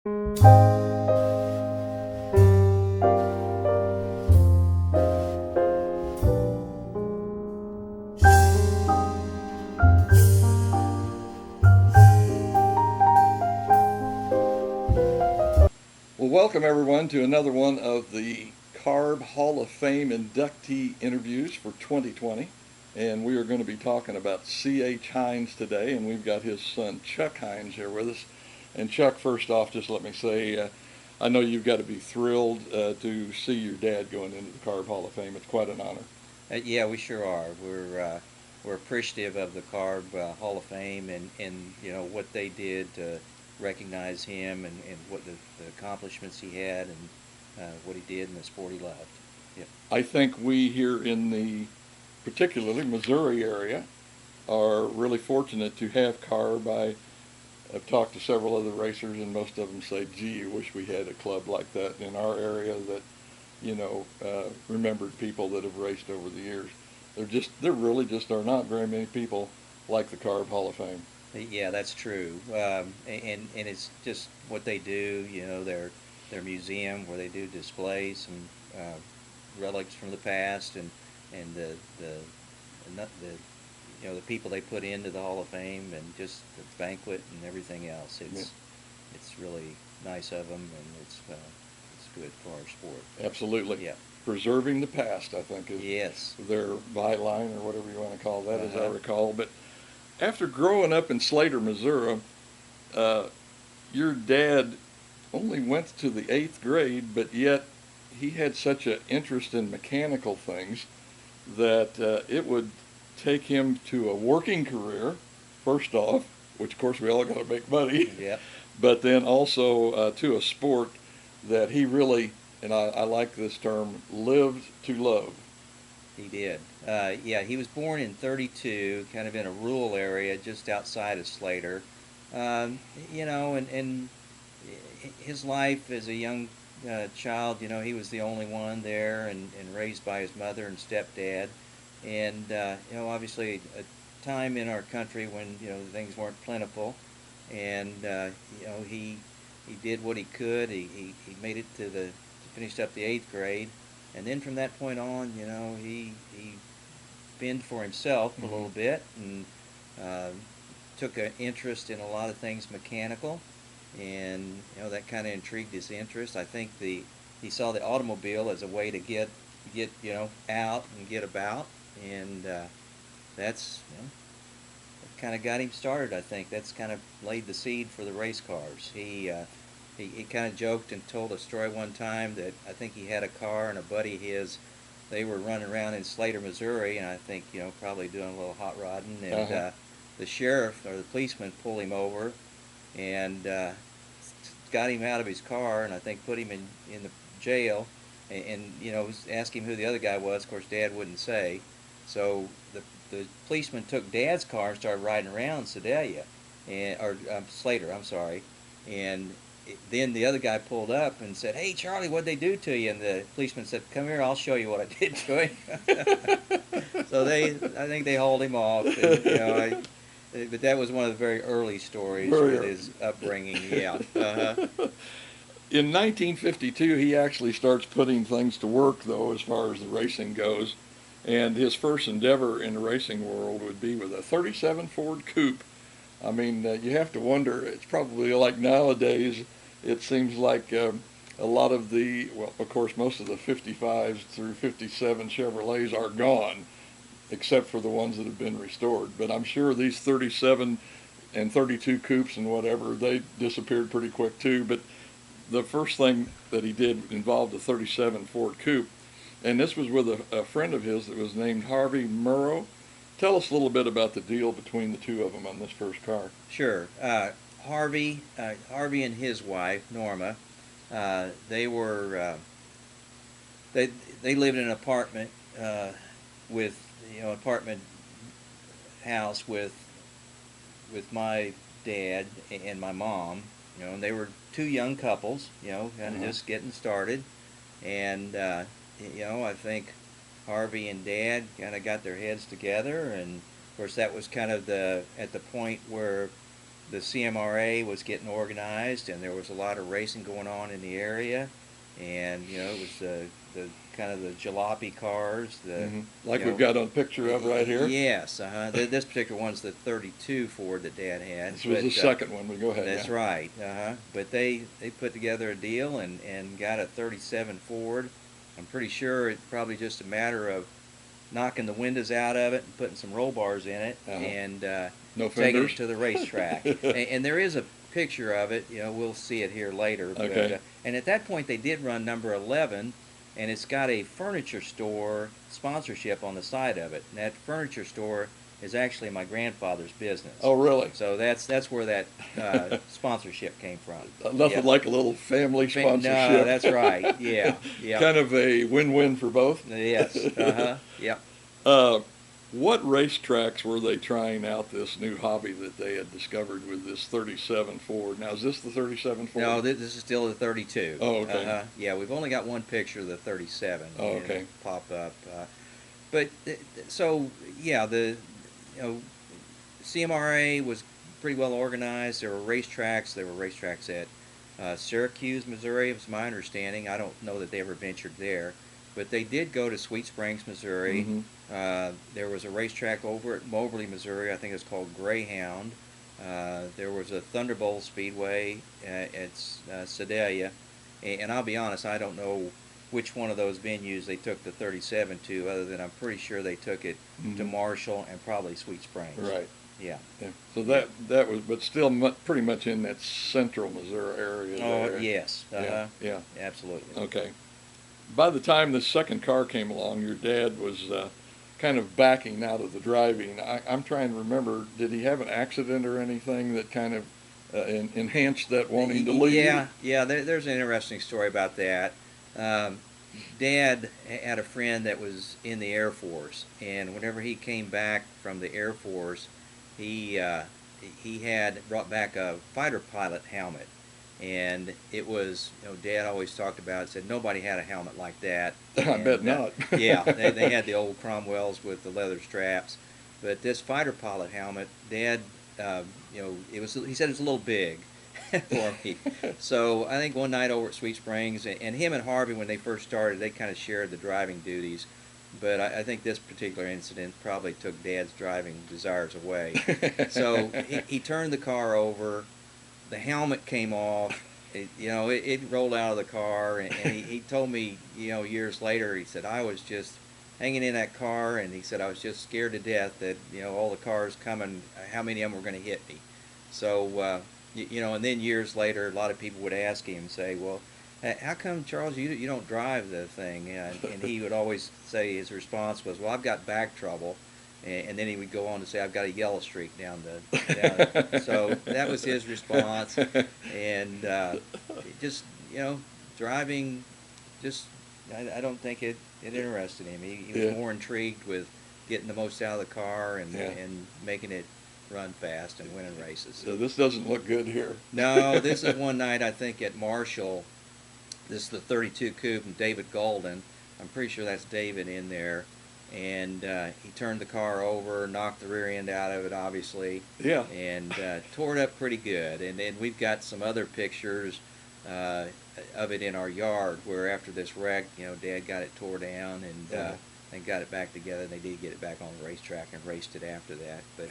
Well, welcome everyone to another one of the Carb Hall of Fame inductee interviews for 2020. And we are going to be talking about C.H. Hines today, and we've got his son Chuck Hines here with us. And Chuck, first off, just let me say, I know you've got to be thrilled to see your dad going into the Carb Hall of Fame. It's quite an honor. Yeah, we sure are. We're appreciative of the Carb Hall of Fame and what they did to recognize him and what the accomplishments he had and what he did in the sport he loved. Yep. I think we here in the particularly Missouri area are really fortunate to have Carb. I've talked to several other racers, and most of them say, "Gee, you wish we had a club like that in our area that, remembered people that have raced over the years." There really just are not very many people like the Carb Hall of Fame. Yeah, that's true. And it's just what they do. Their museum where they do display some relics from the past and the people they put into the Hall of Fame and just the banquet and everything else. Yeah. It's really nice of them, and it's good for our sport. Absolutely. Yeah. Preserving the past, I think, is Yes. their byline or whatever you want to call that, as I Uh-huh. recall. But after growing up in Slater, Missouri, uh, your dad only went to the eighth grade, but yet he had such an interest in mechanical things that it would take him to a working career, first off, which of course we all got to make money, Yeah. but then also to a sport that he really, and I like this term, lived to love. He did. Yeah, he was born in 32, kind of in a rural area just outside of Slater. Um, and his life as a young child, he was the only one there and raised by his mother and stepdad. And, obviously a time in our country when, things weren't plentiful. And, he did what he could. He made it finished up the eighth grade. And then from that point on, he fended for himself a little Mm-hmm. bit and uh, took an interest in a lot of things mechanical, and that kind of intrigued his interest. I think he saw the automobile as a way to get out and get about, and that's that kind of got him started. I think that's kind of laid the seed for the race cars. He kind of joked and told a story one time that I think he had a car and a buddy of his. They were running around in Slater, Missouri, and I think probably doing a little hot rodding, and Uh-huh. the sheriff or the policeman pulled him over and got him out of his car, and I think put him in the jail, and asked him who the other guy was. Of course, Dad wouldn't say, so the policeman took Dad's car and started riding around Sedalia, or Slater, I'm sorry, and then the other guy pulled up and said, "Hey, Charlie, what'd they do to you?" And the policeman said, "Come here, I'll show you what I did to him." So I think they hauled him off, and but that was one of the very early stories with Very. his upbringing. Yeah. Uh-huh. In 1952, he actually starts putting things to work, though, as far as the racing goes. And his first endeavor in the racing world would be with a 37 Ford Coupe. I mean, you have to wonder, it's probably like nowadays, it seems like a lot of well, of course, most of the 55s through 57 Chevrolets are gone, except for the ones that have been restored. But I'm sure these 37 and 32 coupes and whatever, they disappeared pretty quick too. But the first thing that he did involved a 37 Ford Coupe, and this was with a friend of his that was named Harvey Murrow. Tell us a little bit about the deal between the two of them on this first car. Sure. Harvey and his wife Norma, they were they lived in an apartment with apartment house with my dad and my mom. And they were two young couples. Kind of Uh-huh. just getting started, and I think Harvey and Dad kind of got their heads together, and of course that was kind of at the point where the CMRA was getting organized, and there was a lot of racing going on in the area, and it was the kind of the jalopy cars, Like we've got on a picture of right here. Yes, this particular one's the 32 Ford that Dad had. This was the second one. We go ahead. That's right. But they put together a deal and got a 37 Ford. I'm pretty sure it's probably just a matter of knocking the windows out of it and putting some roll bars in it and no taking fenders. it to the racetrack. and there is a picture of it. We'll see it here later. Okay. But, and at that point, they did run number 11, and it's got a furniture store sponsorship on the side of it. And that furniture store is actually my grandfather's business. Oh, really? So that's where that sponsorship came from. Nothing like a little family sponsorship. No, that's right. Yeah, yeah. Kind of a win-win for both. Yes. Yep. What racetracks were they trying out this new hobby that they had discovered with this 37 Ford? Now, is this the 37 Ford? No, this is still the 32. Oh, okay. Yeah, we've only got one picture of the 37. Oh, okay. Pop up. But so yeah, the CMRA was pretty well organized. There were racetracks. There were racetracks at Syracuse, Missouri. It's my understanding. I don't know that they ever ventured there, but they did go to Sweet Springs, Missouri. There was a racetrack over at Moberly, Missouri. I think it's called Greyhound. There was a Thunderbolt Speedway at Sedalia. And I'll be honest, I don't know which one of those venues they took the 37 to, other than I'm pretty sure they took it to Marshall and probably Sweet Springs. Right. Yeah. So that was, but still pretty much in that central Missouri area. Oh, there. yes. Yeah. Absolutely. Okay. By the time the second car came along, your dad was kind of backing out of the driving. I'm trying to remember, did he have an accident or anything that kind of enhanced that wanting to leave? Yeah. There's an interesting story about that. Dad had a friend that was in the Air Force, and whenever he came back from the Air Force, he had brought back a fighter pilot helmet, and it was, Dad always talked about it, said nobody had a helmet like that. I bet not. Yeah, they had the old Cromwells with the leather straps, but this fighter pilot helmet, Dad, it was, he said it was a little big for me. So I think one night over at Sweet Springs, and him and Harvey, when they first started, they kind of shared the driving duties. But I think this particular incident probably took Dad's driving desires away. So he turned the car over, the helmet came off, it rolled out of the car, and he told me, years later, he said, I was just hanging in that car, and he said, I was just scared to death that, all the cars coming, how many of them were going to hit me. So, and then years later, a lot of people would ask him, say, well, how come, Charles, you don't drive the thing? And he would always say, his response was, well, I've got back trouble. And then he would go on to say, I've got a yellow streak down. So that was his response. And just, driving, just, I don't think it interested him. He was more intrigued with getting the most out of the car and making it run fast and winning races. So this doesn't look good here. No, this is one night, I think, at Marshall. This is the 32 Coupe and David Golden. I'm pretty sure that's David in there. And he turned the car over, knocked the rear end out of it, obviously. Yeah. And tore it up pretty good. And then we've got some other pictures of it in our yard where after this wreck, Dad got it tore down and got it back together. And they did get it back on the racetrack and raced it after that. But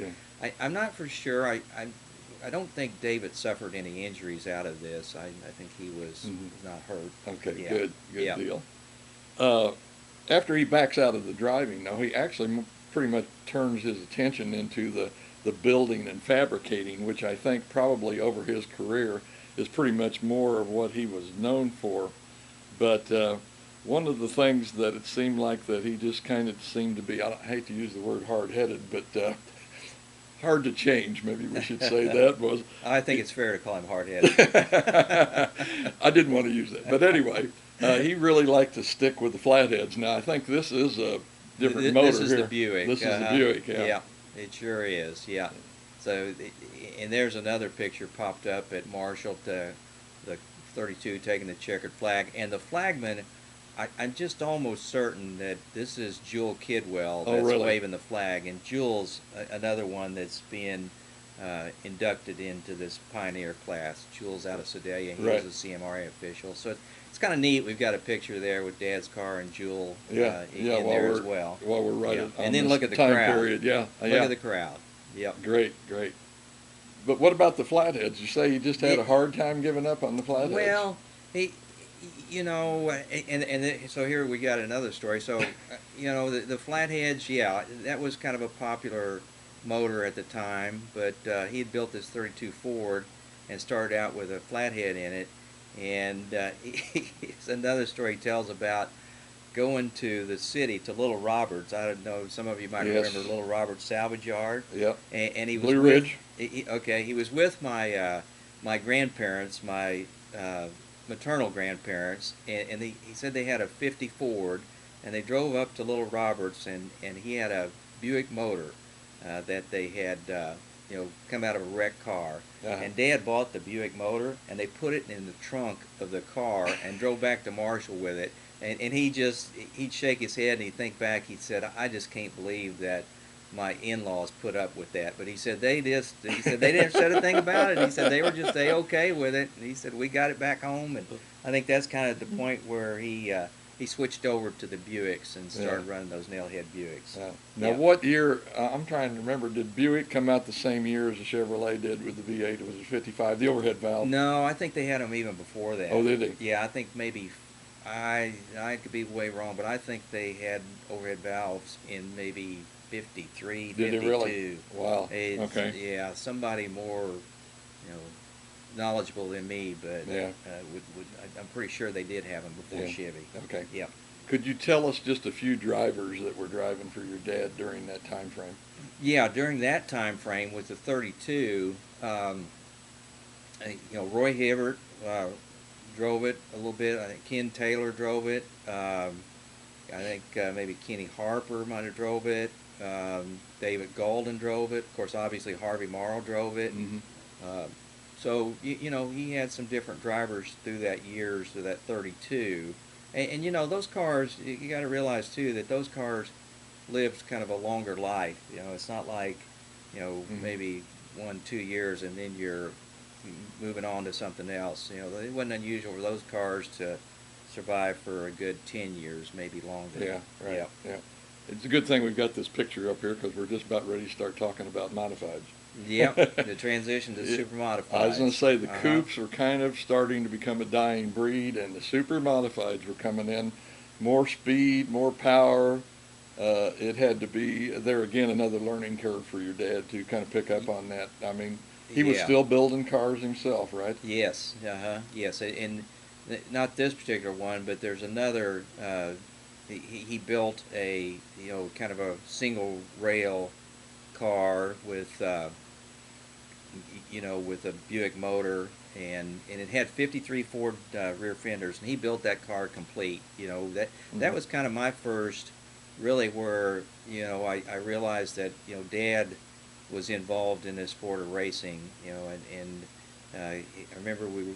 I'm not for sure. I don't think David suffered any injuries out of this. I think he was not hurt. Okay, good deal. After he backs out of the driving, though, he actually pretty much turns his attention into the building and fabricating, which I think probably over his career is pretty much more of what he was known for. But one of the things that it seemed like that he just kind of seemed to be, I hate to use the word hard-headed, but hard to change, maybe we should say that, was... I think it's fair to call him hard-headed. I didn't want to use that. But anyway, he really liked to stick with the flatheads. Now, I think this is a different motor here. This is the Buick. This is the Buick, Yeah, it sure is, yeah. So, and there's another picture popped up at Marshall, the 32 taking the checkered flag. And the flagman, I'm just almost certain that this is Jewel Kidwell that's waving the flag. And Jewel's another one that's being inducted into this pioneer class. Jules out of Sedalia, he Right. was a CMRA official. So it's kind of neat. We've got a picture there with Dad's car and Jewel Yeah, yeah. in there as well. While we're right Yeah, on and then this look at the time crowd. period, yeah, Look yeah. at the crowd. Yep. Great, great. But what about the flatheads? You say you just had a hard time giving up on the flatheads. Well, he, you know, so here we got another story. So, you know, the flatheads, yeah, that was kind of a popular motor at the time. But he had built this 32 Ford and started out with a flathead in it. And it's another story he tells about going to the city, to Little Roberts. I don't know, some of you might Yes. remember Little Roberts Salvage Yard. Yep. And he was Blue with, Ridge. okay, he was with my my grandparents, my maternal grandparents, and he said they had a 50 Ford, and they drove up to Little Roberts, and he had a Buick motor that they had you know, come out of a wrecked car. And Dad bought the Buick motor, and they put it in the trunk of the car and drove back to Marshall with it. And he'd shake his head and he'd think back. He said, I just can't believe that my in-laws put up with that. But he said they didn't say a thing about it. He said they were just okay with it. And he said we got it back home, and I think that's kind of the point where he switched over to the Buicks and started running those nailhead Buicks. Now, what year? I'm trying to remember. Did Buick come out the same year as the Chevrolet did with the V8? Was it 55? The overhead valve? No, I think they had them even before that. Oh, did they? Yeah, I think maybe. I could be way wrong, but I think they had overhead valves in maybe 53, 52. Did they really? Wow. Okay. Yeah, somebody more, knowledgeable than me, but I'm pretty sure they did have them before Chevy. Okay. Yeah. Could you tell us just a few drivers that were driving for your dad during that time frame? Yeah, during that time frame with the 32, Roy Hibbert drove it a little bit. I think Ken Taylor drove it. I think maybe Kenny Harper might have drove it. David Golden drove it. Of course, obviously Harvey Morrow drove it. Mm-hmm. So he had some different drivers through that years to that 32, and those cars. You got to realize too that those cars lived kind of a longer life. It's not like maybe 1-2 years and then you're moving on to something else. It wasn't unusual for those cars to survive for a good 10 years, maybe longer. Yeah, right. Yeah. It's a good thing we've got this picture up here because we're just about ready to start talking about modifieds. Yep, the transition to super modifieds. I was going to say the coupes were kind of starting to become a dying breed, and the super modifieds were coming in. More speed, more power. It had to be, there again, another learning curve for your dad to kind of pick up on that. I mean, he was still building cars himself, right? Yes, yes, and not this particular one, but there's another. He built a kind of a single rail car with with a Buick motor, and it had 53 Ford rear fenders, and he built that car complete. That was kind of my first, really, where I realized that Dad was involved in this sport of racing. And I remember we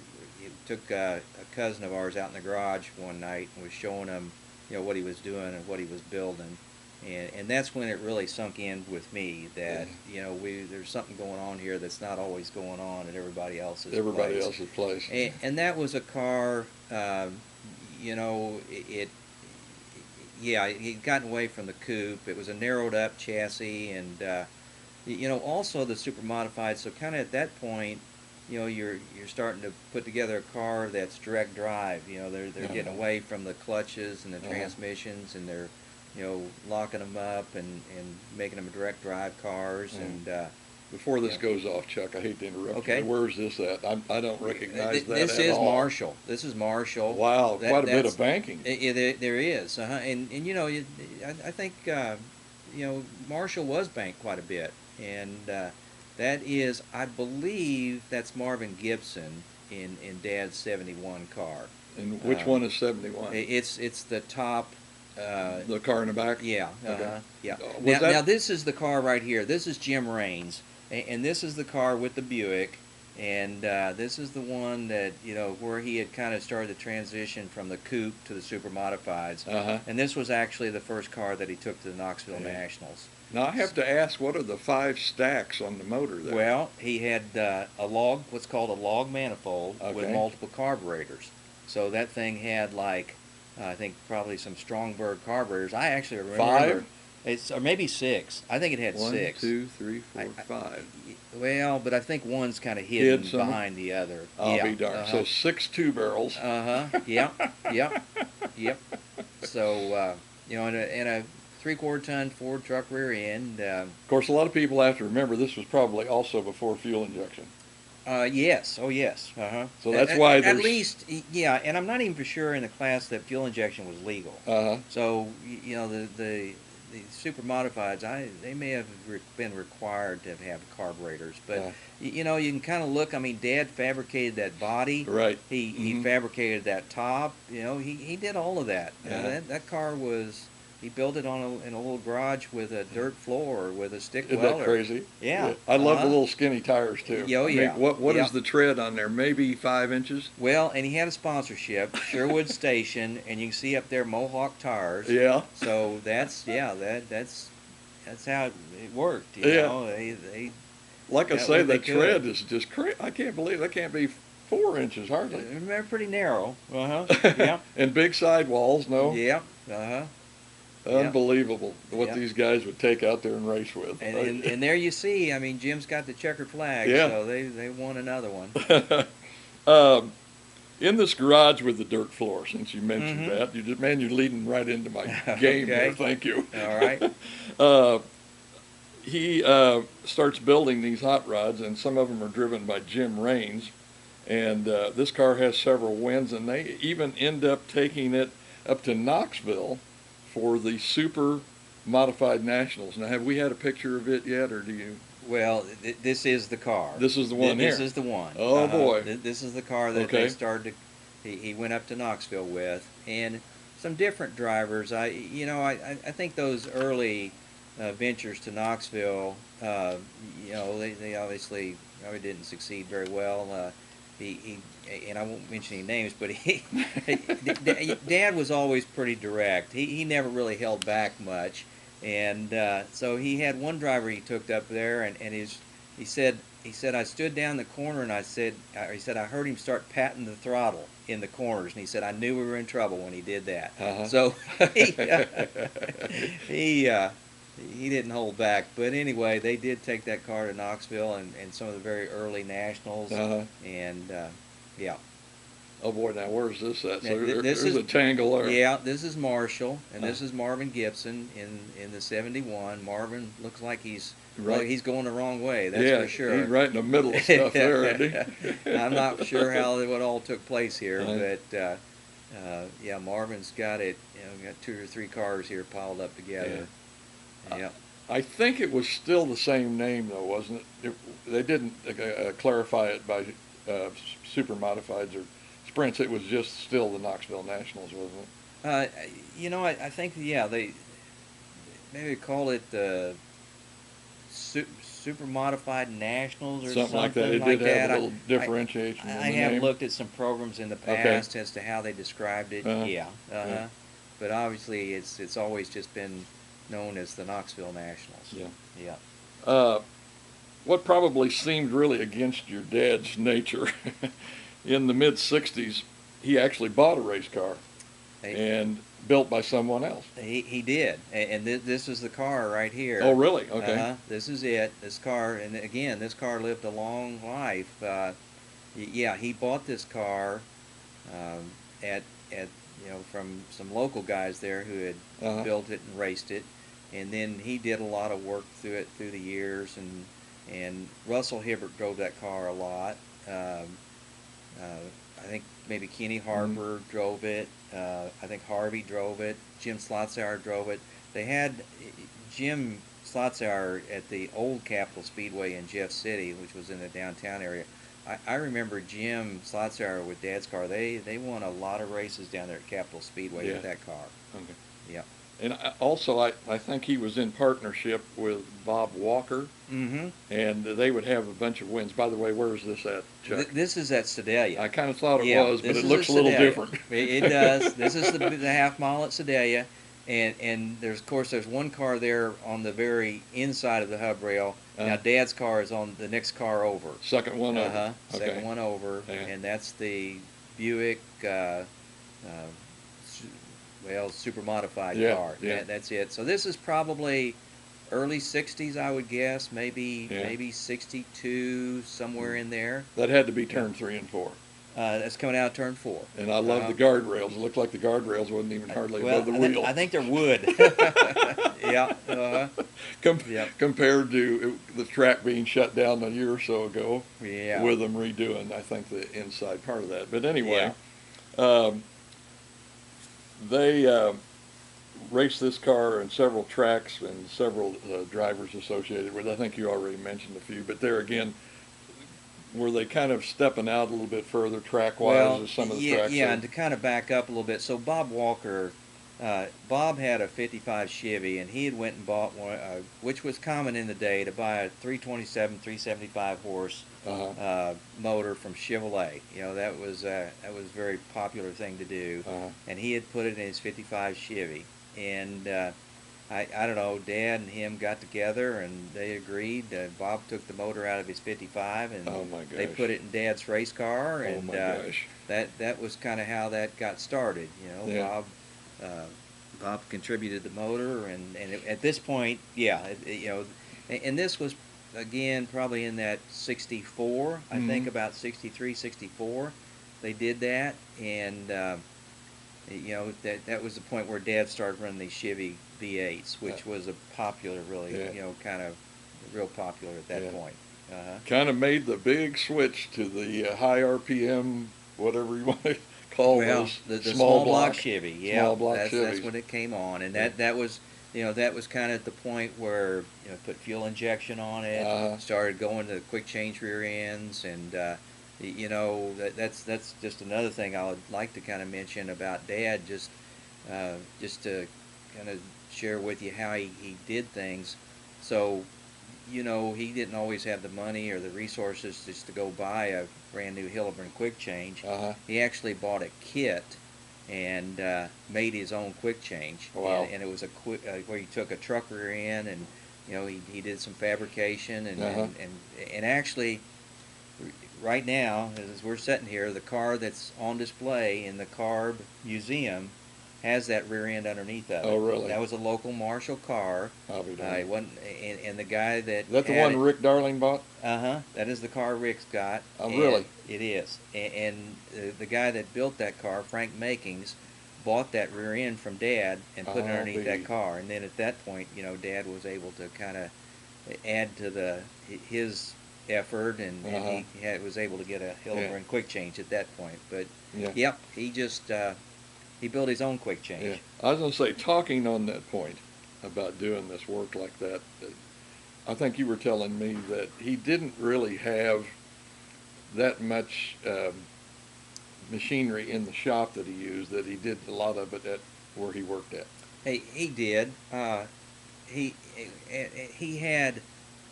took a cousin of ours out in the garage one night and was showing him what he was doing and what he was building. And that's when it really sunk in with me that there's something going on here that's not always going on at everybody else's place. And that was a car, he'd gotten away from the coupe. It was a narrowed up chassis, and also the super modified. So kind of at that point, you're starting to put together a car that's direct drive. They're getting away from the clutches and the transmissions, and they're locking them up and making them direct drive cars. And before this goes off, Chuck, I hate to interrupt you. Where's this at? I don't recognize that this at is all. Marshall. This is Marshall. Wow, quite a bit of banking. There is, and I think Marshall was banked quite a bit, and that is, I believe, that's Marvin Gibson in Dad's '71 car. And which one is '71? It's the top. The car in the back? Yeah. Okay. Yeah. Now this is the car right here. This is Jim Raines, and this is the car with the Buick, and this is the one that where he had kind of started the transition from the coupe to the super modifieds. And this was actually the first car that he took to the Knoxville Nationals. Now I have to ask, what are the 5 stacks on the motor there? Well, he had a log, what's called a log manifold with Okay. multiple carburetors. So that thing had like, I think probably some Strongberg carburetors. I actually remember 5? it's or maybe 6. I think it had 1, 6. 2, 3, 4, I, 5. well, but I think one's kind of Hid hidden some. behind the other. I'll Yeah. be darned. So 6 2 barrels. Yep. Yep. Yep. So and a 3/4 ton Ford truck rear end. Of course, a lot of people have to remember this was probably also before fuel injection. Yes. Oh, yes. So that's why At there's. least, yeah. And I'm not even for sure in the class that fuel injection was legal. Uh-huh. So the super modifieds, they may have been required to have carburetors, but you can kind of look. I mean, Dad fabricated that body. Right. He fabricated that top. He did all of that. Yeah. That car was. He built it in a little garage with a dirt floor with a stick Isn't welder. that crazy? Yeah. I love the little skinny tires too. Oh, yeah. I mean, what Yeah. is the tread on there? Maybe 5 inches? Well, and he had a sponsorship, Sherwood Station, and you can see up there Mohawk tires. Yeah. So that's how it worked. You Yeah. know, they Like I got say, what they that tread could. is just crazy. I can't believe that can't be 4 inches hardly. They're pretty narrow. Yeah. And big sidewalls, no? Yeah. Uh-huh. Unbelievable what Yeah. these guys would take out there and race with. And there you see. I mean, Jim's got the checkered flag, Yeah. so they won another one. In this garage with the dirt floor, since you mentioned Mm-hmm. that, you're leading right into my game Okay. here. Thank you. All right. He starts building these hot rods, and some of them are driven by Jim Raines. And this car has several wins, and they even end up taking it up to Knoxville for the Super Modified Nationals. Now, have we had a picture of it yet, or do you? Well, this is the car. This is the one This here. is the one. Oh, boy. This is the car that Okay. they started. He went up to Knoxville with, and some different drivers. I think those early ventures to Knoxville, they obviously probably didn't succeed very well. He and I won't mention any names, but Dad was always pretty direct. He never really held back much, and so he had one driver he took up there, and he said I stood down the corner and he said I heard him start patting the throttle in the corners, and he said I knew we were in trouble when he did that. Uh-huh. So he didn't hold back. But anyway, they did take that car to Knoxville and some of the very early nationals. Uh-huh. And yeah. Oh boy, now where's this at? So Now, there's a tangle there. Yeah, this is Marshall, and this is Marvin Gibson in the '71. Marvin looks like he's going the wrong way. That's for sure. He's right in the middle of stuff there, isn't he? I'm not sure how what all took place here, but yeah, Marvin's got it. Got 2 or 3 cars here piled up together. Yeah. I think it was still the same name, though, wasn't it? They didn't clarify it by super modifieds or sprints. It was just still the Knoxville Nationals, wasn't it? I think they maybe call it the super modified nationals or something like that. It like did that. have a little differentiation. I in the have name. looked at some programs in the past as to how they described it. Uh-huh. Yeah. But obviously, it's always just been known as the Knoxville Nationals. Yeah. What probably seemed really against your dad's nature, in the mid-'60s, he actually bought a race car and built by someone else. He did, and this is the car right here. Oh, really? Okay. This is it. This car, and again, this car lived a long life. Yeah, he bought this car from some local guys there who had built it and raced it, and then he did a lot of work through it through the years, and Russell Hibbert drove that car a lot. I think maybe Kenny Harper drove it. I think Harvey drove it. Jim Slotzauer drove it. They had Jim Slotzauer at the old Capitol Speedway in Jeff City, which was in the downtown area. I remember Jim Slotzauer with Dad's car. They won a lot of races down there at Capitol Speedway with that car. Okay. Yeah. And I think he was in partnership with Bob Walker, and they would have a bunch of wins. By the way, where is this at, Chuck? This is at Sedalia. I kind of thought it was, but it looks a little Sedalia. different. It does. This is the half mile at Sedalia, And there's of course there's one car there on the very inside of the hub rail. Now Dad's car is on the next car over. Second one over. Second Okay. one over, Yeah. and that's the Buick. Su- well, super modified Yeah, car. yeah. That's it. So this is probably early '60s, I would guess. Maybe Yeah. maybe '62, somewhere in there. That had to be turn 3 and 4. That's coming out of turn 4. And I love the guardrails. It looked like the guardrails wasn't even hardly Well, above the wheel. I think they're wood. Yeah. Yep. Compared to the track being shut down a year or so ago, Yeah. with them redoing, I think, the inside part of that. But anyway, Yeah. they raced this car in several tracks and several drivers associated with it. I think you already mentioned a few, but there again, were they kind of stepping out a little bit further track-wise as some of the tracks? Yeah, and to kind of back up a little bit, so Bob Walker, Bob had a '55 Chevy, and he had went and bought one, which was common in the day, to buy a 327, 375 horse motor from Chevrolet. You know, that was a very popular thing to do, and he had put it in his '55 Chevy, and I don't know, Dad and him got together and they agreed. Bob took the motor out of his '55 and Oh my gosh. they put it in Dad's race car, Oh and my gosh. that was kind of how that got started. You know, Yeah. Bob contributed the motor, and at this point, yeah, you know, and this was again probably in that '64, I think, about '63, '64, they did that, and you know, that was the point where Dad started running these Chevy V8s, which was a popular, really, you know, kind of real popular at that point. Kind of made the big switch to the high RPM, whatever you want to call those the small block Chevy, yeah, small block that's Chevys. when it came on, and that was, you know, that was kind of at the point where, you know, put fuel injection on it, started going to quick change rear ends, and you know, that's just another thing I would like to kind of mention about Dad, just to kind of share with you how he did things. So, you know, he didn't always have the money or the resources just to go buy a brand new Hillebrand quick change. He actually bought a kit and made his own quick change. Wow. And it was a where he took a truck rear end, and you know, he did some fabrication, and actually, right now, as we're sitting here, the car that's on display in the Carb Museum has that rear end underneath of it. Oh, really? That was a local Marshall car. I'll be It wasn't, and the guy that Is that the one Rick Darling bought? That is the car Rick's got. Oh, really? It is. And the guy that built that car, Frank Makings, bought that rear end from Dad and put it underneath that car. And then at that point, you know, Dad was able to kind of add to his effort, and he was able to get a Hillebrand quick change at that point. But yep, he just he built his own quick change. Yeah. I was going to say, talking on that point about doing this work like that, I think you were telling me that he didn't really have that much machinery in the shop that he used, that he did a lot of it at where he worked at. Hey, he did. He had,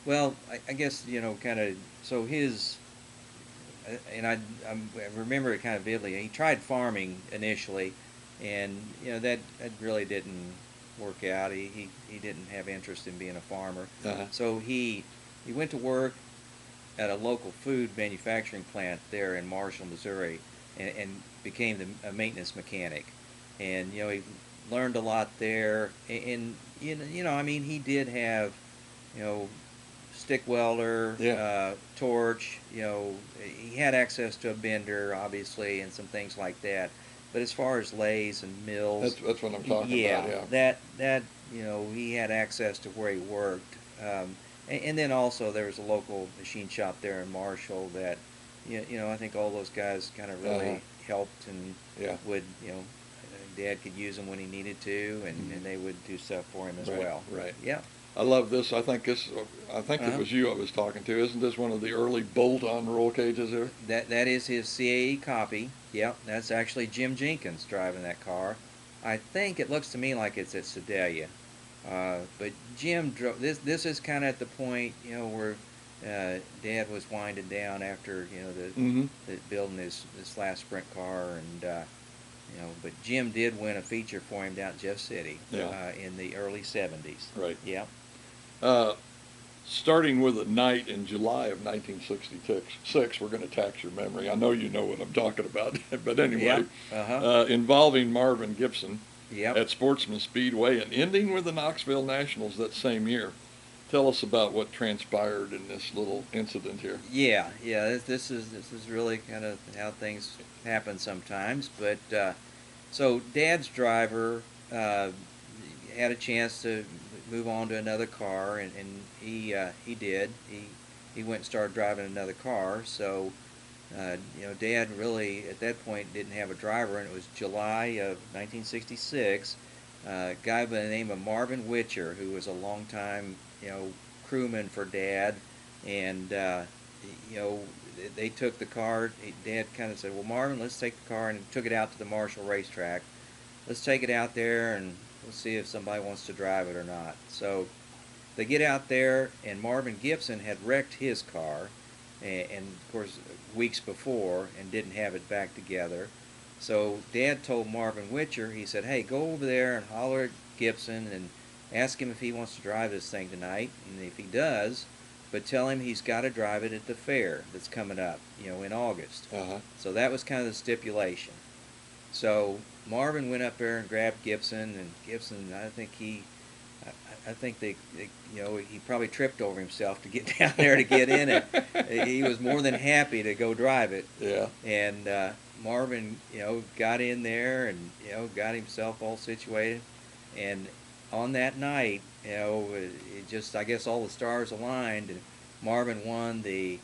well, I guess, you know, kind of, so his, and I remember it kind of vividly. He tried farming initially, and you know, that really didn't work out. He didn't have interest in being a farmer. So he went to work at a local food manufacturing plant there in Marshall, Missouri, and became a maintenance mechanic. And you know, he learned a lot there. And you know, I mean, he did have, you know, stick welder, torch. You know, he had access to a bender, obviously, and some things like that. But as far as lathes and mills, that's what I'm talking about. Yeah, that you know, he had access to where he worked, and then also there was a local machine shop there in Marshall that, you know, I think all those guys kind of really helped, and would, you know, Dad could use them when he needed to, and they would do stuff for him as well. Right. Yeah. I love this. I think it was you I was talking to. Isn't this one of the early bolt-on roll cages here? That is his CAE copy. Yep, that's actually Jim Jenkins driving that car. I think it looks to me like it's at Sedalia. But Jim drove this. This is kind of at the point, you know, where Dad was winding down after, you know, the building this last sprint car, and you know, but Jim did win a feature for him down at Jeff City Yeah. in the early 70s. Right. Yeah. Uh, Starting with a night in July of 1966, we're going to tax your memory. I know you know what I'm talking about, but anyway, Yep. Uh-huh. involving Marvin Gibson Yep. at Sportsman Speedway and ending with the Knoxville Nationals that same year. Tell us about what transpired in this little incident here. Yeah, yeah. This is really kind of how things happen sometimes. But so Dad's driver had a chance to move on to another car, and he did. He went and started driving another car. So Dad really at that point didn't have a driver, and it was July of 1966. A guy by the name of Marvin Witcher, who was a longtime crewman for Dad, and you know they took the car. Dad kind of said, "Well, Marvin, let's take the car," and took it out to the Marshall racetrack. Let's take it out there and we'll see if somebody wants to drive it or not. So they get out there, and Marvin Gibson had wrecked his car, and of course weeks before, and didn't have it back together. So Dad told Marvin Witcher, he said, "Hey, go over there and holler at Gibson and ask him if he wants to drive this thing tonight, and if he does, but tell him he's got to drive it at the fair that's coming up, in August." Uh-huh. So that was kind of the stipulation. So Marvin went up there and grabbed Gibson, and Gibson, I think he probably tripped over himself to get down there to get in it. He was more than happy to go drive it. Yeah. And Marvin, got in there and got himself all situated. And on that night, it just, I guess all the stars aligned, and Marvin won he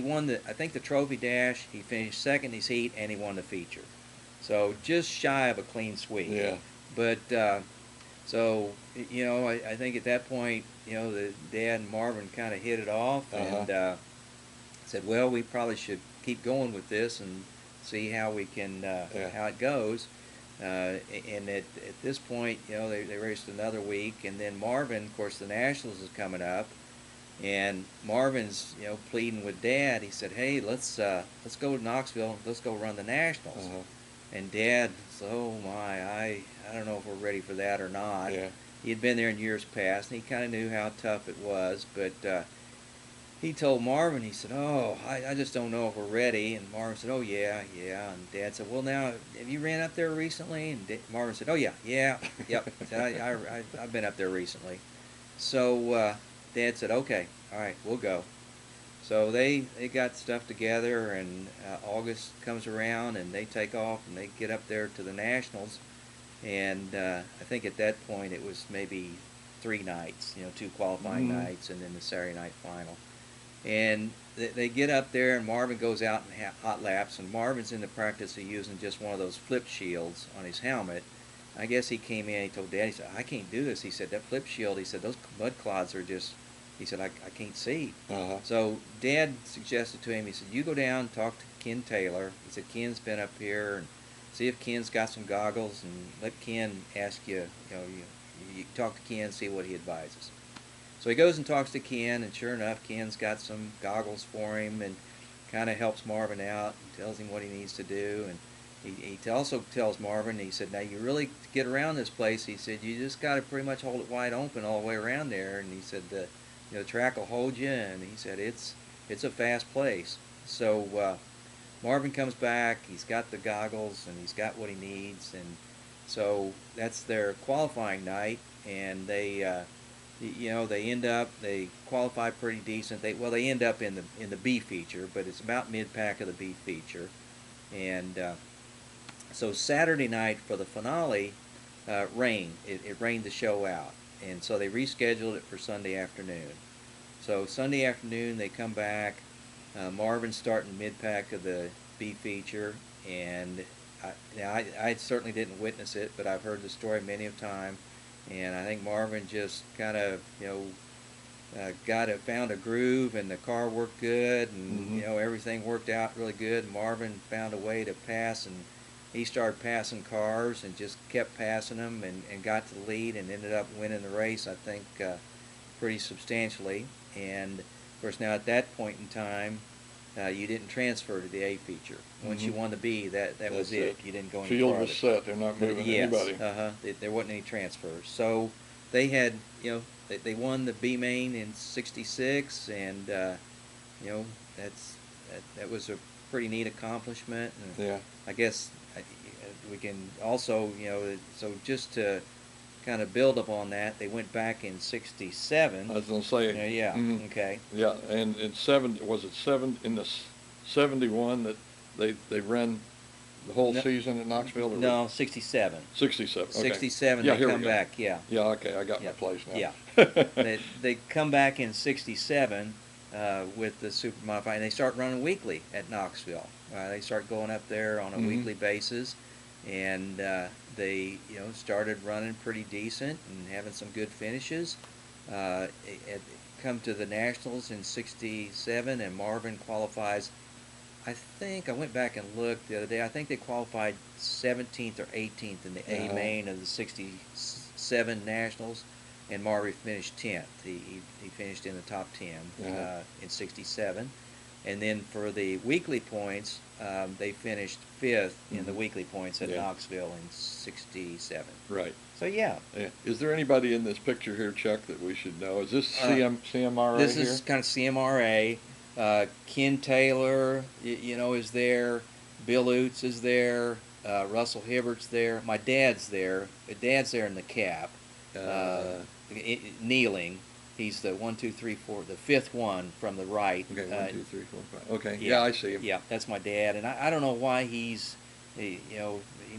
won the trophy dash. He finished second in his heat, and he won the feature. So just shy of a clean sweep. Yeah. But so I think at that point, the Dad and Marvin kind of hit it off, Uh-huh. and said, "Well, we probably should keep going with this and see how we can how it goes." And at this point, they raced another week, and then Marvin, of course, the Nationals is coming up. And Marvin's, pleading with Dad. He said, "Hey, let's go to Knoxville. Let's go run the Nationals." Uh-huh. And Dad said, "Oh my, I don't know if we're ready for that or not." Yeah. He had been there in years past, and he kind of knew how tough it was. But he told Marvin, he said, "Oh, I just don't know if we're ready." And Marvin said, "Oh yeah, yeah." And Dad said, "Well, now, have you ran up there recently?" And Marvin said, "Oh yeah, yeah, yep. I've been up there recently." So Dad said, "Okay, all right, we'll go." So they got stuff together, and August comes around, and they take off, and they get up there to the Nationals. And I think at that point it was maybe 3 nights, 2 qualifying nights, and then the Saturday night final. And they get up there, and Marvin goes out in hot laps, and Marvin's in the practice of using just one of those flip shields on his helmet. I guess he came in, he told Dad, he said, "I can't do this." He said, "That flip shield," he said, "those mud clods are just," he said, I can't see." Uh-huh. So Dad suggested to him, he said, "You go down and talk to Ken Taylor." He said, "Ken's been up here, and see if Ken's got some goggles, and let Ken ask you, you talk to Ken, see what he advises." So he goes and talks to Ken, and sure enough, Ken's got some goggles for him, and kind of helps Marvin out and tells him what he needs to do. And he also tells Marvin, he said, "Now you really, to get around this place," he said, "you just got to pretty much hold it wide open all the way around there." And he said, the track will hold you, and he said, it's a fast place. So Marvin comes back, he's got the goggles, and he's got what he needs. And so that's their qualifying night, and they they qualify pretty decent. They end up in the B feature, but it's about mid-pack of the B feature. And so Saturday night for the finale, rained. It rained the show out, and so they rescheduled it for Sunday afternoon. So Sunday afternoon they come back. Marvin's starting mid-pack of the B feature, and I certainly didn't witness it, but I've heard the story many a time. And I think Marvin just kind of, found a groove, and the car worked good, and everything worked out really good. Marvin found a way to pass, and he started passing cars and just kept passing them, and got to the lead, and ended up winning the race, I think, pretty substantially. And of course, now at that point in time, you didn't transfer to the A feature. Once you Mhm. won the B, that That's was it. You didn't go any Field farther. was set. They're not moving Yes, anybody. there wasn't any transfers. So they had, they won the B main in '66, and that's that was a pretty neat accomplishment. And Yeah. I guess we can also, so just to kind of build upon that, they went back in '67. I was gonna say. Yeah, Mhm. okay. Yeah, and in was it 71 that they ran the whole No, season at Knoxville, or was no, '67. 67? Okay. 67, Yeah, they here we come go. back, yeah. Yeah, okay, I got my Yeah, place yeah. now. They come back in '67 with the super modified, and they start running weekly at Knoxville. They start going up there on a Mhm. weekly basis, and they started running pretty decent and having some good finishes. Come to the Nationals in '67, and Marvin qualifies. I think I went back and looked the other day. I think they qualified 17th or 18th in the A Uh-huh. main of the '67 Nationals, and Marvin finished 10th. He finished in the top 10 Uh-huh. in '67, and then for the weekly points, they finished 5th in the Mhm. weekly points at Yeah. Knoxville in '67. Right. So yeah, Yeah. Is there anybody in this picture here, Chuck, that we should know? Is this uh, CMRA this here? is kind of CMRA. Ken Taylor, is there. Bill Oots is there. Russell Hibbert's there. My dad's there. My dad's there in the cap, uh, Uh, kneeling. He's the 1, 2, 3, 4, the fifth one from the right. okay, 1, 2, 3, 4, 5. Okay, yeah, Yeah, I see him. yeah, that's my dad, and I don't know why he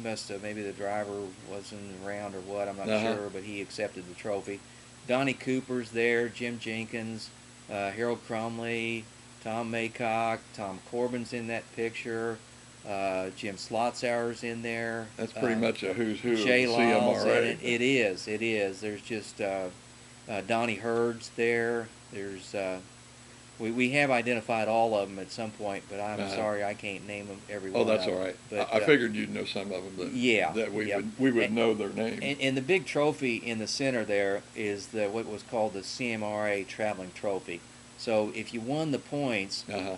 must have, maybe the driver wasn't around or what, I'm not Uh-huh. sure, but he accepted the trophy. Donnie Cooper's there, Jim Jenkins, Harold Crumley, Tom Maycock, Tom Corbin's in that picture, Jim Slotzauer's in there. That's pretty much a who's who of the Jay Lyle's in CMRA. it. It is. There's just Donnie Hurd's there. There's we have identified all of them at some point, but I'm Uh-huh. sorry I can't name them every Oh, one that's of all them. right. But I figured you'd know some of them yeah, that we yep. would know their names. And the big trophy in the center there is what was called the CMRA Traveling Trophy. So if you won the points, Uh-huh.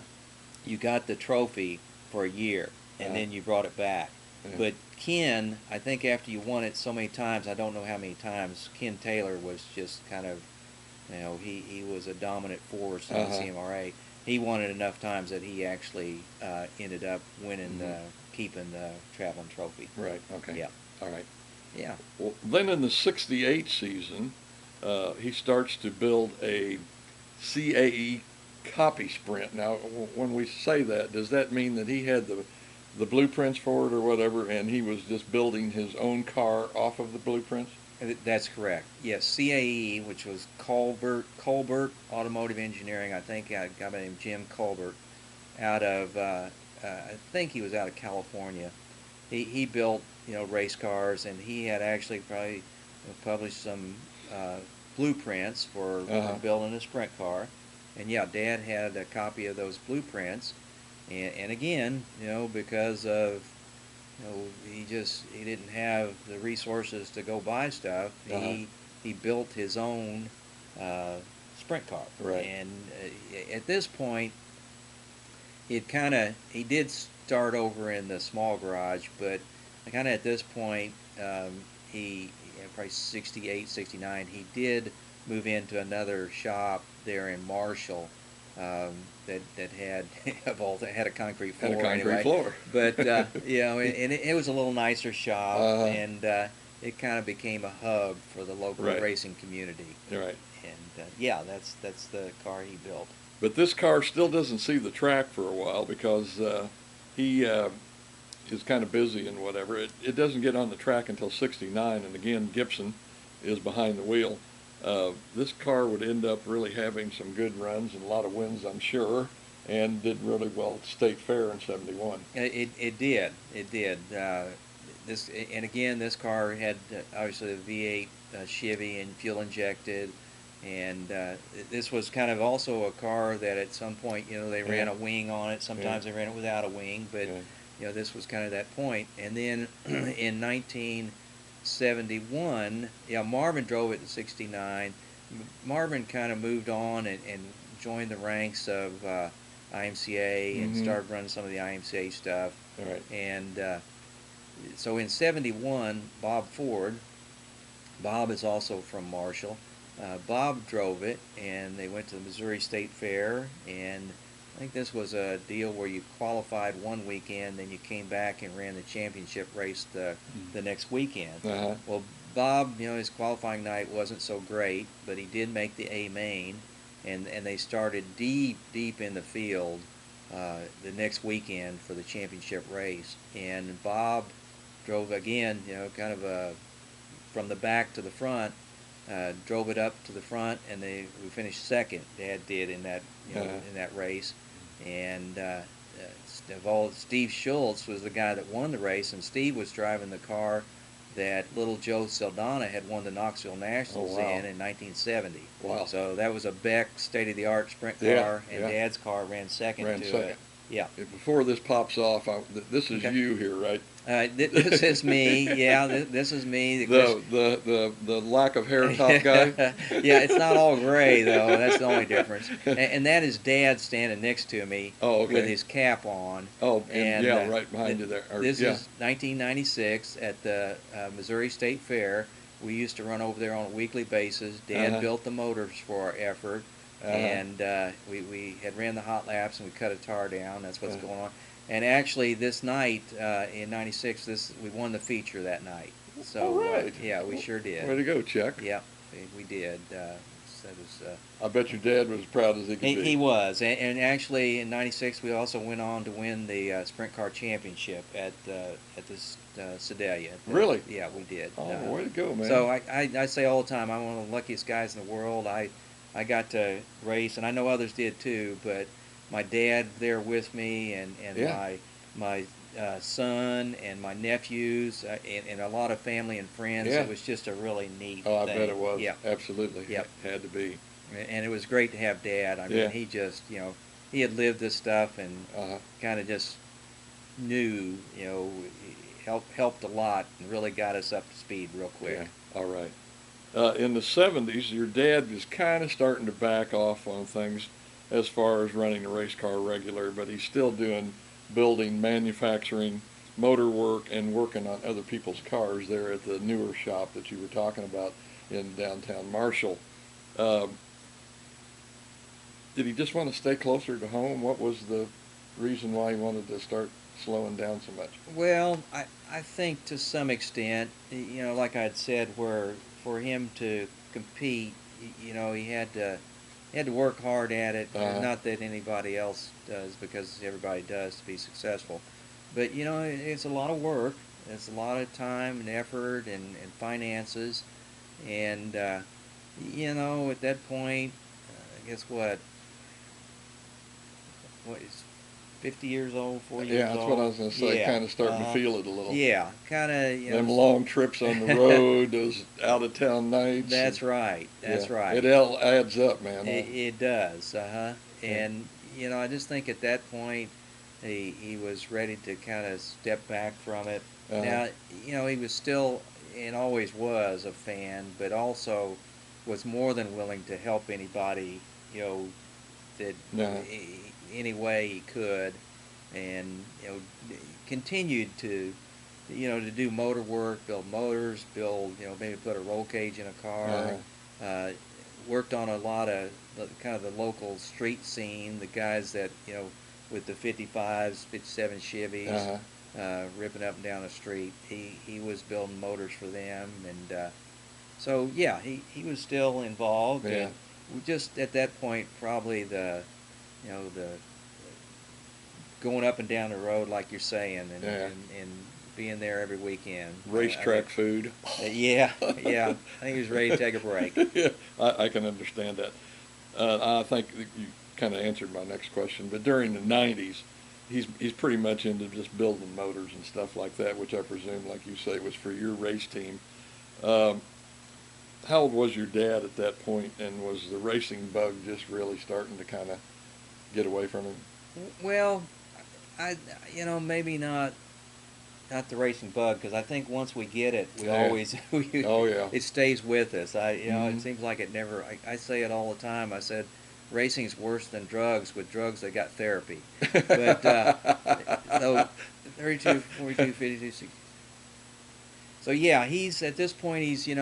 you got the trophy for a year, and Uh-huh. then you brought it back. Yeah. But Ken, I think after you won it so many times, I don't know how many times, Ken Taylor was just kind of, he was a dominant force in the Uh-huh. CMRA. He won it enough times that he actually ended up winning, Mhm. keeping the traveling trophy. Right, okay. Yeah. All right. Yeah. Well, then in the '68 season, he starts to build a CAE copy sprint. Now, when we say that, does that mean that he had the blueprints for it or whatever, and he was just building his own car off of the blueprints? That's correct. Yes, CAE, which was Colbert Automotive Engineering. I think a guy by the name of Jim Colbert, out of I think he was out of California. He built race cars, and he had actually probably published some blueprints for Uh-huh. building a sprint car. And yeah, Dad had a copy of those blueprints, and again, because of he didn't have the resources to go buy stuff. Uh-huh. He built his own sprint car. Right. And at this point, he did start over in the small garage, but kind of at this point, he probably '68, '69, he did move into another shop there in Marshall. That had had a concrete floor Had a concrete anyway. floor. But and it was a little nicer shop, Uh-huh. and it kind of became a hub for the local Right. racing community. You're right. And yeah, that's the car he built. But this car still doesn't see the track for a while because he is kind of busy and whatever. It doesn't get on the track until '69, and again, Gibson is behind the wheel. This car would end up really having some good runs and a lot of wins, I'm sure, and did really well at State Fair in '71. It did. This car had obviously the V8 Chevy and fuel injected, and this was kind of also a car that at some point they ran Yeah. a wing on it. Sometimes Yeah. they ran it without a wing, but Yeah. this was kind of that point. And then in 1971, Marvin drove it in '69. Marvin kind of moved on and joined the ranks of IMCA and started running some of the IMCA stuff. All right. And so in '71, Bob is also from Marshall. Bob drove it, and they went to the Missouri State Fair, and I think this was a deal where you qualified one weekend, then you came back and ran the championship race the next weekend. Well, Bob, his qualifying night wasn't so great, but he did make the A main, and they started deep in the field the next weekend for the championship race. And Bob drove again, kind of from the back to the front, drove it up to the front, and we finished second. Dad did in that in that race, and Steve Schultz was the guy that won the race, and Steve was driving the car that little Joe Saldana had won the Knoxville Nationals in 1970. Wow! So that was a Beck state-of-the-art sprint car, and Dad's car ran second it. Yeah. Before this pops off, this is you here, right? This is me. Yeah, this is me. The lack of hair top guy. Yeah, it's not all gray though. That's the only difference. And that is Dad standing next to me with his cap on. Oh, and right behind you there. This is 1996 at the Missouri State Fair. We used to run over there on a weekly basis. Dad built the motors for our effort. And we had ran the hot laps, and we cut a tar down. That's what's going on. And actually, this night in '96, we won the feature that night. So yeah, we sure did. Way to go, Chuck. Yeah, we did. I bet your dad was as proud as he could be. He was, and actually in '96 we also went on to win the sprint car championship at this Sedalia. Really? Yeah, we did. Oh, way to go, man! So I say all the time, I'm one of the luckiest guys in the world. I got to race, and I know others did too, but my dad there with me, and my son and my nephews, and a lot of family and friends. It was just a really neat thing. I bet it was. Yeah. Absolutely. Yep. It had to be. And it was great to have Dad. I mean, he just, he had lived this stuff and kind of just knew, helped a lot and really got us up to speed real quick. Yeah. All right. In the 70s, your dad was kind of starting to back off on things as far as running a race car regular, but he's still doing building, manufacturing, motor work, and working on other people's cars there at the newer shop that you were talking about in downtown Marshall. Did he just want to stay closer to home? What was the reason why he wanted to start slowing down so much? Well, I think to some extent, like I'd said, where for him to compete, he had to work hard at it. Not that anybody else does, because everybody does to be successful. But it's a lot of work. It's a lot of time and effort and finances. And at that point, I guess what is 50 years old, 40 years old? Yeah, that's what I was going to say. Kind of starting to feel it a little. Yeah, kind of. Them long trips on the road, those out-of-town nights. That's right. That's right. It all adds up, man. It does. And I just think at that point he was ready to kind of step back from it. Now, he was still and always was a fan, but also was more than willing to help anybody, that any way he could, and continued to do motor work, build motors, maybe put a roll cage in a car. Worked on a lot of kind of the local street scene, the guys that with the 55s, 57 Chevys, ripping up and down the street. He was building motors for them, and so yeah, he was still involved. And just at that point, probably the going up and down the road, like you're saying, and being there every weekend. Racetrack food. Yeah. I think he was ready to take a break. Yeah, I can understand that. I think you kind of answered my next question, but during the 90s, he's pretty much into just building motors and stuff like that, which I presume, like you say, was for your race team. How old was your dad at that point, and was the racing bug just really starting to kind of get away from him? Well, maybe not the racing bug, because I think once we get it, we always it stays with us. It seems like it never. I say it all the time. I said racing's worse than drugs. With drugs, they got therapy. But so 32, 42, 52, 60. So yeah, he's at this point. He's in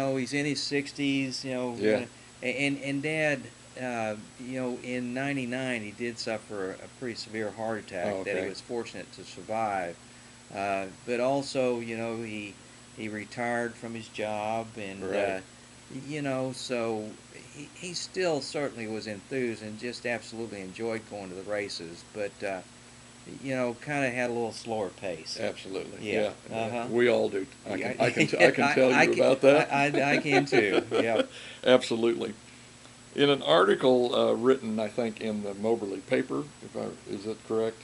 his 60s. Yeah. And Dad, in '99 he did suffer a pretty severe heart attack Oh, that he okay. was fortunate to survive. But also, he retired from his job, and Right. so he still certainly was enthused and just absolutely enjoyed going to the races. But kind of had a little slower pace. Absolutely. Yeah. Yeah. Uh-huh. We all do. Yeah, I can tell I you can, about that. I can too. Yeah. Absolutely. In an article written, I think, in the Moberly paper, is that correct?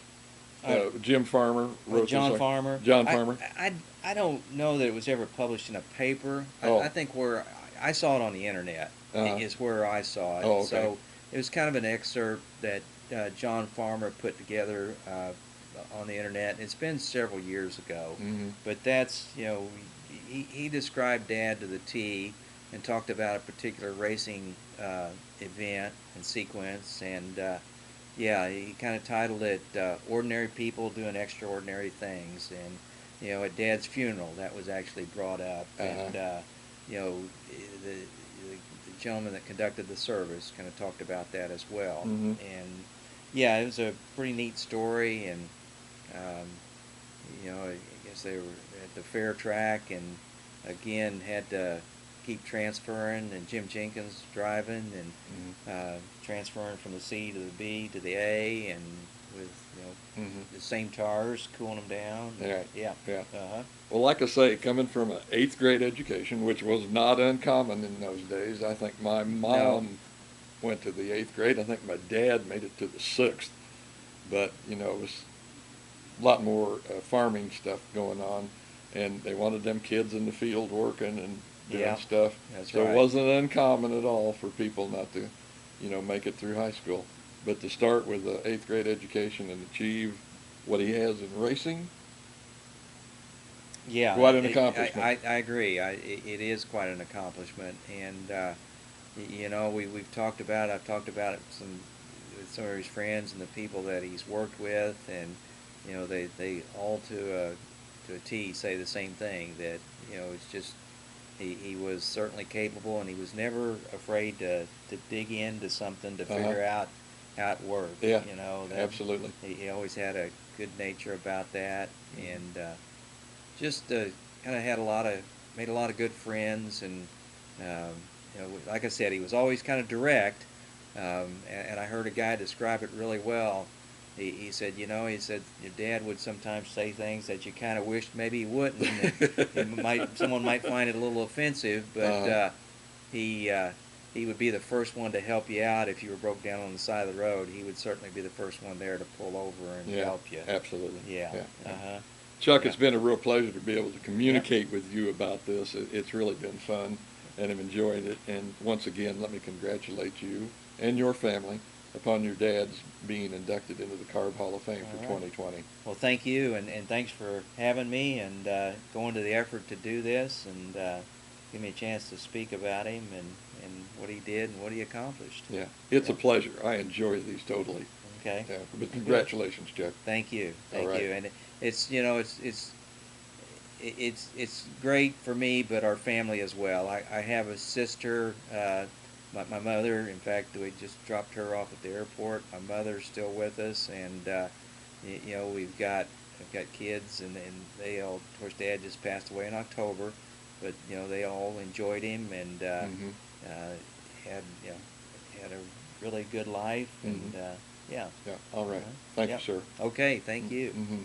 Jim Farmer wrote John this. Farmer. John Farmer. I don't know that it was ever published in a paper. Oh. I think where I saw it on the internet is where I saw it. Oh, okay. So it was kind of an excerpt that John Farmer put together on the internet. It's been several years ago, Mm-hmm. but that's he described Dad to the T and talked about a particular racing event and sequence, and yeah, he kind of titled it "Ordinary People Doing Extraordinary Things," and at Dad's funeral that was actually brought up, and the gentleman that conducted the service kind of talked about that as well, Mm-hmm. and yeah, it was a pretty neat story, and um, I guess they were at the fair track, and again had to keep transferring, and Jim Jenkins driving, and transferring from the C to the B to the A, and with the same tires cooling them down. Right. Yeah. Yeah. Uh-huh. Well, like I say, coming from an 8th grade education, which was not uncommon in those days, I think my mom went to the 8th grade. I think my dad made it to the 6th. But, it was a lot more farming stuff going on. And they wanted them kids in the field working and doing stuff. That's so right. It wasn't uncommon at all for people not to, make it through high school. But to start with an 8th grade education and achieve what he has in racing, yeah, quite an accomplishment. I agree. It is quite an accomplishment, and I've talked about it with some of his friends and the people that he's worked with, and they all to a T say the same thing, that it's just he was certainly capable, and he was never afraid to dig into something to figure out how it worked. Yeah, that absolutely. he always had a good nature about that, and just kind of made a lot of good friends, and like I said, he was always kind of direct, and I heard a guy describe it really well. He said, he said your dad would sometimes say things that you kind of wished maybe he wouldn't. And someone might find it a little offensive, but he would be the first one to help you out if you were broke down on the side of the road. He would certainly be the first one there to pull over and help you. Absolutely. Yeah. Chuck, it's been a real pleasure to be able to communicate with you about this. It's really been fun, and I've enjoyed it. And once again, let me congratulate you and your family upon your dad's being inducted into the Carb Hall of Fame for 2020. Well, thank you, and thanks for having me and going to the effort to do this, and give me a chance to speak about him and what he did and what he accomplished. Yeah, it's a pleasure. I enjoy these totally. Okay. Yeah, but congratulations, Chuck. Thank you. All right. You. And it's it's great for me, but our family as well. I have a sister. My mother, in fact, we just dropped her off at the airport. My mother's still with us, and I've got kids, and they all. Of course, Dad just passed away in October, but they all enjoyed him, and had a really good life, and Yeah. All right. Thank you, sir. Okay. Thank you. Mm-hmm.